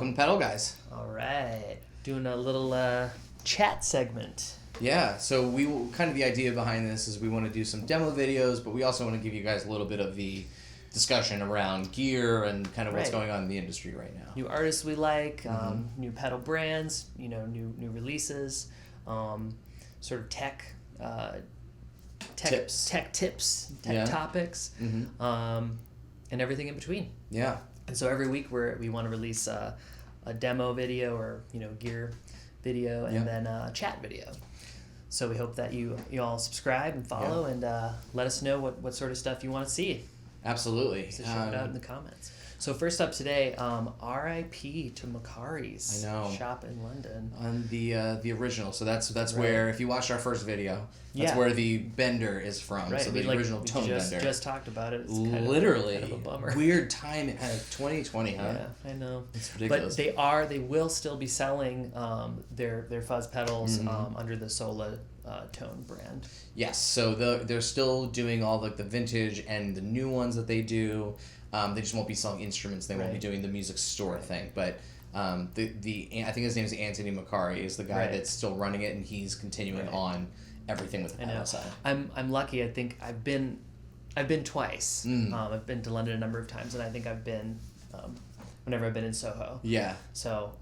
Welcome to Pedal Guys. All right, doing a little chat segment. Yeah, so the idea behind this is we want to do some demo videos, but we also want to give you guys a little bit of the discussion around gear and kind of what's going on in the industry right now. New artists we like, new pedal brands, new releases, sort of tech tips, tech topics, and everything in between. Yeah. And so every week we want to release a demo video or gear video and then a chat video. So we hope that you all subscribe and follow and let us know what sort of stuff you want to see. Absolutely. So shout it out in the comments. So first up today, R.I.P. to Macari's shop in London. On the original. So that's where, if you watched our first video, that's where the bender is from. Right. So the original tone bender. Just talked about it. It's literally kind of a bummer. Weird time in 2020, huh? Yeah, I know. It's ridiculous. But they will still be selling their fuzz pedals under the Sola Tone brand. Yes. So they're still doing all the vintage and the new ones that they do. They just won't be selling instruments. They won't be doing the music store thing. But I think his name is Anthony Macari is the guy that's still running it, and he's continuing on everything with the pedal side. I'm lucky. I think I've been twice. I've been to London a number of times, and I think I've been whenever I've been in Soho. Yeah. So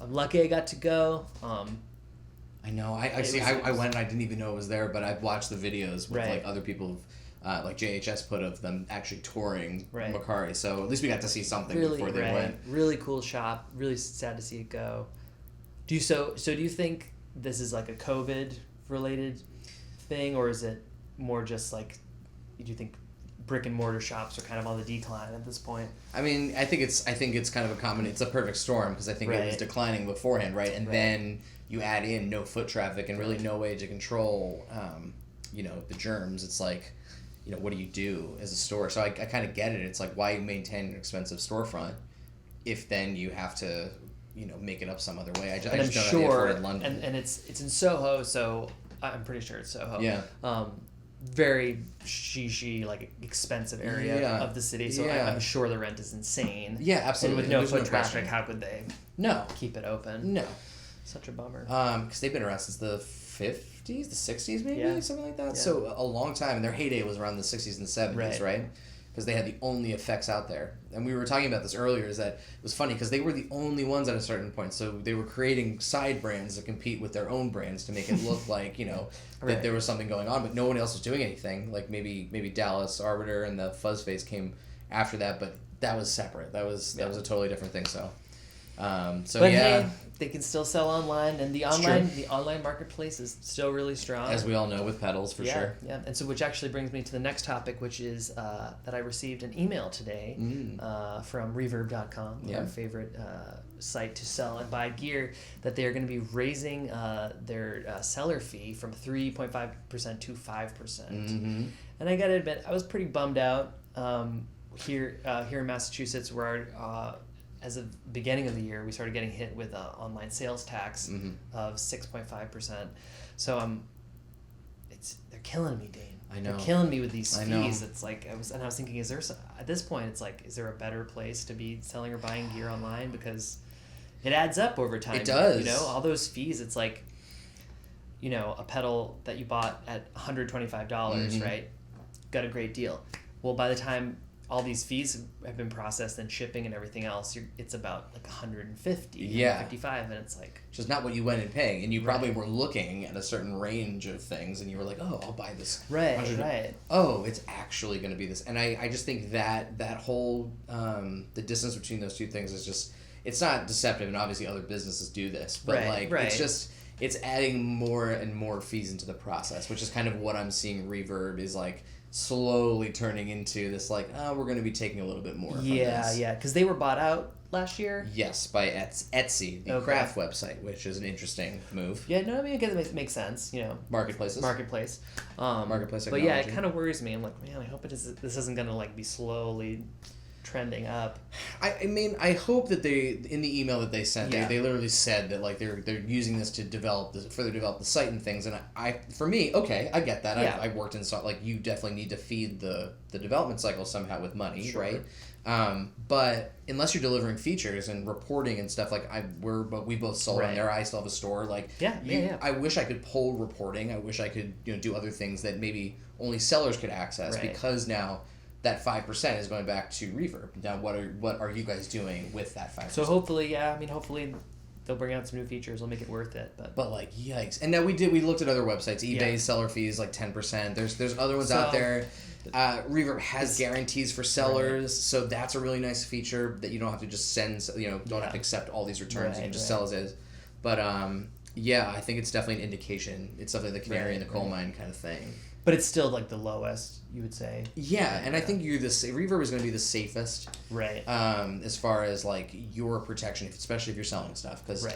I'm lucky I got to go. I know. I went and I didn't even know it was there, but I've watched the videos with other people. Like JHS put of them actually touring Macari, so at least we got to see something before they went. Really cool shop. Really sad to see it go. Do you think this is like a COVID related thing, or is it more just like, do you think brick and mortar shops are kind of on the decline at this point? I mean, I think it's kind of a common. It's a perfect storm because I think it was declining beforehand, right? And then you add in no foot traffic and really no way to control, the germs. It's like, what do you do as a store? So I kind of get it. It's like, why maintain an expensive storefront if then you have to, make it up some other way? I just don't know how to afford in London. And it's in Soho, so I'm pretty sure it's Soho. Yeah. Very shishi, like expensive area of the city. So I'm sure the rent is insane. Yeah, absolutely. And with no foot traffic, how could they keep it open? No. Such a bummer. Because they've been around since the 50s, the 60s maybe, something like that. Yeah. So a long time, and their heyday was around the 60s and 70s, right? Because they had the only effects out there. And we were talking about this earlier, is that it was funny because they were the only ones at a certain point. So they were creating side brands to compete with their own brands to make it look like, that there was something going on, but no one else was doing anything. Like maybe Dallas Arbiter and the Fuzz Face came after that, but that was separate. That was a totally different thing. So hey, they can still sell online, and the online marketplace is still really strong, as we all know with pedals for sure. Yeah, and so which actually brings me to the next topic, which is that I received an email today from Reverb.com, our favorite site to sell and buy gear, that they are going to be raising their seller fee from 3.5% to 5%. And I got to admit, I was pretty bummed out here in Massachusetts, where as of the beginning of the year, we started getting hit with an online sales tax of 6.5%. So they're killing me, Dane. I know. They're killing me with these fees. It's like I was thinking, at this point, it's like, is there a better place to be selling or buying gear online? Because it adds up over time. It does. All those fees. It's like, a pedal that you bought at $125, right? Got a great deal. Well, by the time all these fees have been processed and shipping and everything else, it's about like 150, 155, and it's like just not what you went in paying, and you probably were looking at a certain range of things, and you were like, oh, I'll buy this. Right. Oh, it's actually going to be this, and I just think that whole the distance between those two things is just, it's not deceptive, and obviously other businesses do this, but it's just, it's adding more and more fees into the process, which is kind of what I'm seeing Reverb is like slowly turning into this, like, we're going to be taking a little bit more from this. Because they were bought out last year. Yes, by Etsy, the craft website, which is an interesting move. Yeah, no, I mean, I guess it makes sense, Marketplace. Marketplace technology. But yeah, it kind of worries me. I'm like, man, I hope this isn't going to like be slowly trending up. I mean, I hope that they, in the email that they sent, they literally said that like they're using this to further develop the site and things. And for me, okay, I get that. I worked in like you definitely need to feed the development cycle somehow with money, right? But unless you're delivering features and reporting and stuff, like we both sold on there. I still have a store. Like I wish I could pull reporting. I wish I could do other things that maybe only sellers could access because now that 5% is going back to Reverb. Now, what are you guys doing with that 5%? So hopefully, they'll bring out some new features. They'll make it worth it. But like, yikes! And now we looked at other websites. eBay seller fees like 10%. There's other ones out there. Reverb has guarantees for sellers, so that's a really nice feature that you don't have to just send. Don't have to accept all these returns. You can just sell as is. But I think it's definitely an indication. It's definitely the canary in the coal mine kind of thing. But it's still like the lowest, you would say. Yeah, and I think Reverb is going to be the safest. Right. As far as like your protection, especially if you're selling stuff, because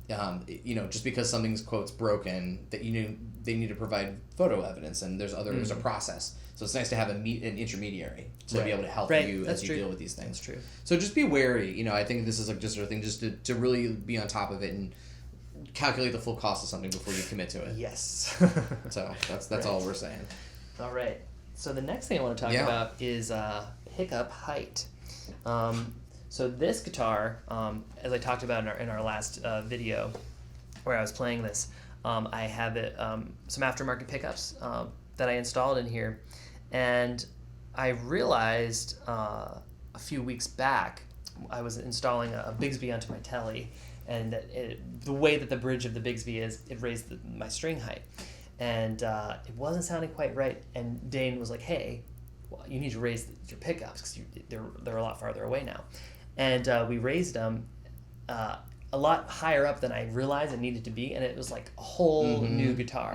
just because something's quotes broken, that they need to provide photo evidence, and there's a process. So it's nice to have an intermediary to be able to help you as you deal with these things. That's true. So just be wary. I think this is like just sort of thing, just to really be on top of it and calculate the full cost of something before you commit to it. Yes. So that's all we're saying. All right. So the next thing I want to talk about is pickup height. So this guitar, as I talked about in our last video where I was playing this, I have some aftermarket pickups that I installed in here, and I realized a few weeks back I was installing a Bigsby onto my Tele, and the way that the bridge of the Bigsby is, it raised my string height, and it wasn't sounding quite right. And Dane was like, "Hey, you need to raise your pickups because they're a lot farther away now." And we raised them a lot higher up than I realized it needed to be, and it was like a whole new guitar.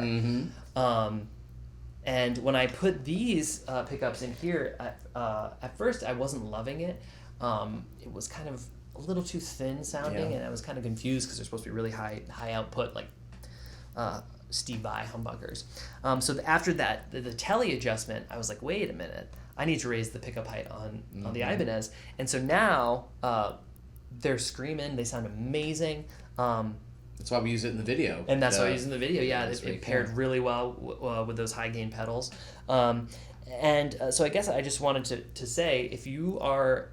And when I put these pickups in here, at first I wasn't loving it. It was kind of a little too thin sounding, and I was kind of confused because they're supposed to be really high output, like Steve Vai humbuckers. So after that, the Tele adjustment, I was like, wait a minute, I need to raise the pickup height on the Ibanez. And so now they're screaming, they sound amazing. That's why we use it in the video. And that's why I use it in the video, it paired really well with those high gain pedals. And so I guess I just wanted to say, if you are,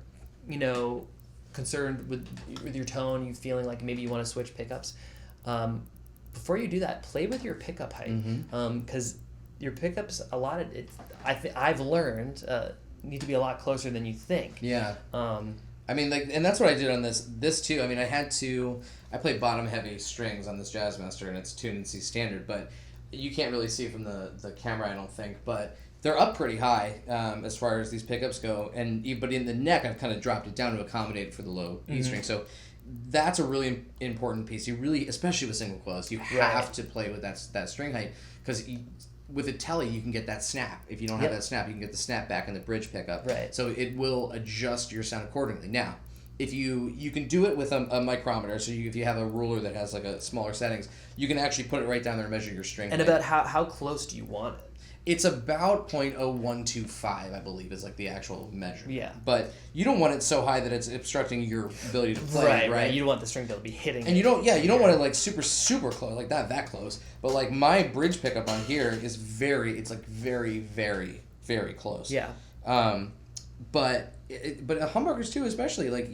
concerned with your tone, you feeling like maybe you want to switch pickups, before you do that, play with your pickup height, because your pickups, a lot of it, I've learned, need to be a lot closer than you think. Yeah. I mean, and that's what I did on this too. I mean, I played bottom heavy strings on this Jazzmaster, and it's tuned in C standard, but you can't really see from the camera, I don't think, but they're up pretty high as far as these pickups go, but in the neck I've kind of dropped it down to accommodate for the low E string. So that's a really important piece. You really, especially with single coils, you have to play with that string height, because with a Tele you can get that snap. If you don't have that snap, you can get the snap back in the bridge pickup. Right. So it will adjust your sound accordingly. Now, if you can do it with a micrometer, so if you have a ruler that has like a smaller settings, you can actually put it right down there and measure your string height. And about how close do you want it? It's about 0.0125, I believe, is like the actual measure. Yeah. But you don't want it so high that it's obstructing your ability to play, right? You don't want the string to be hitting. And you don't want it like super, super close, like that close. But like my bridge pickup on here is very, very, very close. Yeah. But humbuckers too, especially, like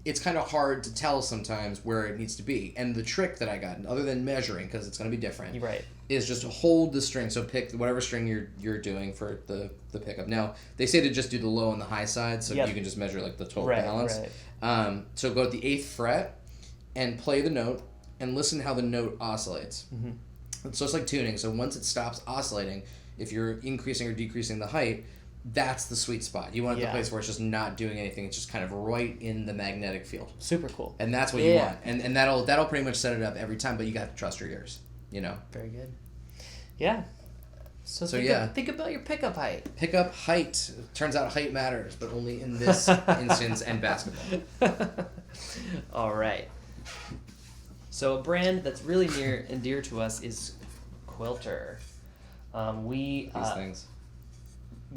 it's kind of hard to tell sometimes where it needs to be. And the trick that I got, other than measuring, because it's going to be different, is just to hold the string. So pick whatever string you're doing for the pickup. Now, they say to just do the low and the high side, so you can just measure like the total balance. Right. So go at the 8th fret and play the note and listen how the note oscillates. So it's like tuning. So once it stops oscillating, if you're increasing or decreasing the height, that's the sweet spot. You want the place where it's just not doing anything. It's just kind of right in the magnetic field. Super cool. And that's what you want. And that'll pretty much set it up every time, but you got to trust your ears, Very good. Yeah. So think about your pickup height. Pickup height. Turns out height matters, but only in this instance and basketball. All right. So a brand that's really near and dear to us is Quilter. These things.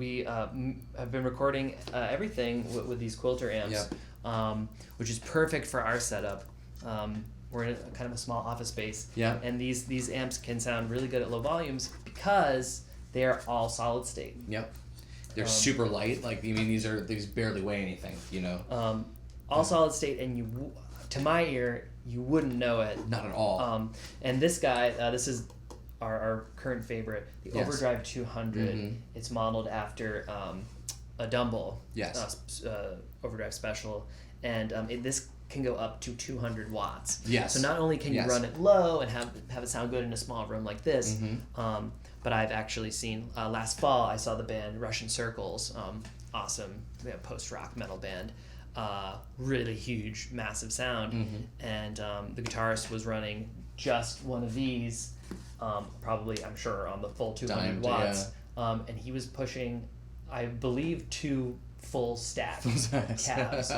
we have been recording everything with these Quilter amps, which is perfect for our setup. We're in kind of a small office space, and these amps can sound really good at low volumes because they are all solid state. Yep, they're super light. Like, I mean, these barely weigh anything. You know, all solid state, and to my ear, you wouldn't know it. Not at all. And this guy, this is our current favorite, the Overdrive 200. Mm-hmm. It's modeled after a Dumble. Yes. Overdrive Special, and this can go up to 200 watts. Yes. So not only can you run it low and have it sound good in a small room like this, but I've actually seen last fall I saw the band Russian Circles, awesome post-rock metal band, really huge, massive sound, and the guitarist was running just one of these, probably I'm sure on the full 200 watts, and he was pushing, I believe, 2 full stack cabs.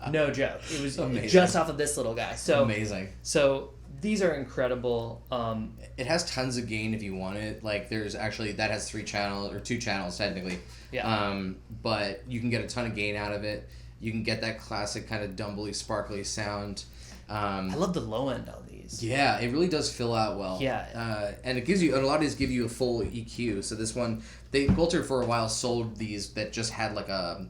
No joke. It was amazing. Just off of this little guy. So amazing. So these are incredible. It has tons of gain if you want it. Like, there's actually, that has 3 channels, or 2 channels technically. Yeah. But you can get a ton of gain out of it. You can get that classic kind of dumbly, sparkly sound. I love the low end on these. Yeah, it really does fill out well. Yeah. And it gives you, a lot of these give you a full EQ. So this one, Quilter for a while sold these that just had like a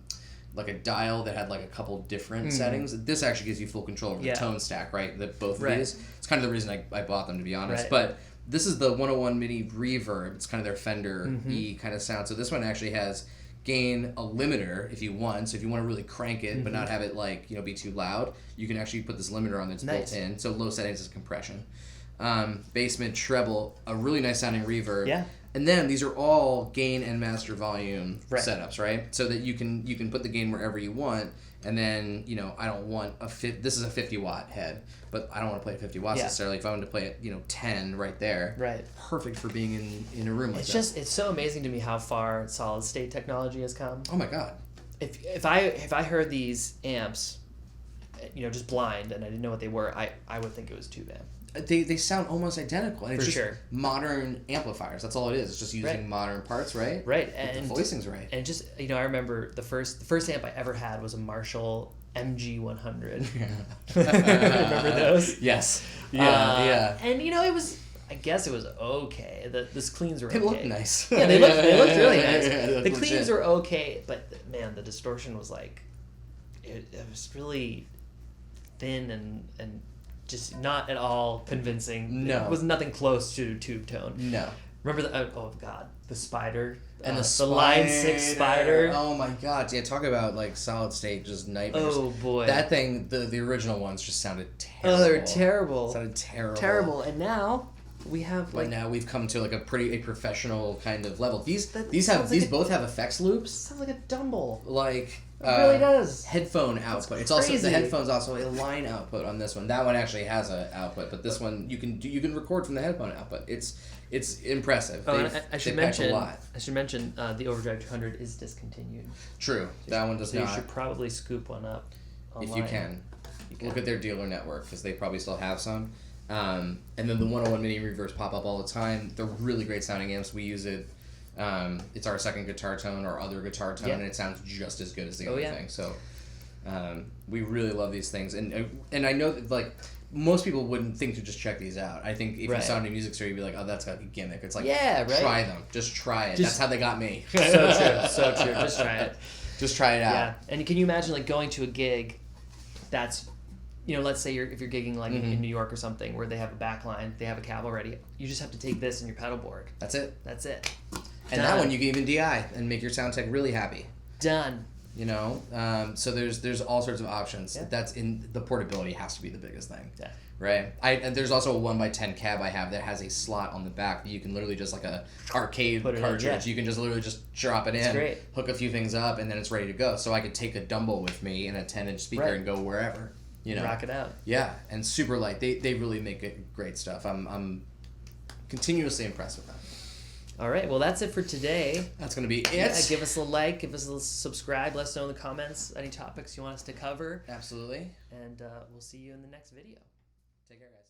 dial that had like a couple different settings. This actually gives you full control over the tone stack, right? Both of these. It's kind of the reason I bought them, to be honest. Right. But this is the 101 Mini Reverb. It's kind of their Fender E kind of sound. So this one actually has gain, a limiter if you want. So if you want to really crank it but not have it like, you know, be too loud, you can actually put this limiter on that's built in. So low settings is compression. Bass, mid, treble, a really nice sounding reverb. Yeah. And then these are all gain and master volume setups, right? So that you can put the gain wherever you want. And then, you know, I don't want this is a 50 watt head, but I don't want to play at 50 watts necessarily. If I wanted to play at, you know, 10 right there, perfect for being in a room like that. It's so amazing to me how far solid state technology has come. Oh my god! If I heard these amps, you know, just blind, and I didn't know what they were, I would think it was tube amp. They sound almost identical, and it's just modern amplifiers. That's all it is. It's just using modern parts, right? Right, but the voicing's right. And just, you know, I remember the first amp I ever had was a Marshall MG100. Remember those? Yes. Yeah. And you know, I guess it was okay. The cleans were okay. They looked nice. Yeah, they looked really nice. The cleans legit. Were okay, but man, the distortion was like, it was really thin and just not at all convincing. No. It was nothing close to tube tone. No. Remember the Spider? And the Line 6 Spider. Oh my god. Yeah, talk about like solid state just nightmares. Oh boy. That thing, the original ones just sounded terrible. Oh, they're terrible. Sounded terrible. Terrible. And now we have like... But now we've come to like a professional kind of level. These both have effects loops. Sounds like a Dumble. Like... It really does. Headphone output. It's also the headphone's also a line output on this one. That one actually has an output, but this one you can record from the headphone output. It's impressive. Oh, I should mention the Overdrive 200 is discontinued. True, that one does not. You should probably scoop one up online. If you can. Look at their dealer network because they probably still have some. And then the 101 Mini Reverbs pop up all the time. They're really great sounding amps. We use it. It's our second guitar tone or other guitar tone, and it sounds just as good as the other thing. So we really love these things, and I know that like most people wouldn't think to just check these out. I think if you saw a music store, you'd be like, oh, that's got a gimmick. It's like, try them, just try it. That's how they got me. So true. Just try it. Just try it out. Yeah, and can you imagine like going to a gig that's, you know, let's say if you're gigging like in New York or something where they have a back line, they have a cab already. You just have to take this and your pedal board. That's it. And Done. that one you can even DI and make your sound tech really happy. Done. You know, so there's all sorts of options. Yeah. That's in the portability has to be the biggest thing. Yeah. Right. And there's also a 1x10 cab I have that has a slot on the back that you can literally just like a arcade cartridge. You can just literally just drop it in, hook a few things up, and then it's ready to go. So I could take a Dumble with me and a 10-inch speaker and go wherever. You know, rock it out. Yeah, and super light. They really make it great stuff. I'm continuously impressed with that. All right, well, that's it for today. That's going to be it. Yeah, give us a like, give us a subscribe, let us know in the comments any topics you want us to cover. Absolutely. And we'll see you in the next video. Take care, guys.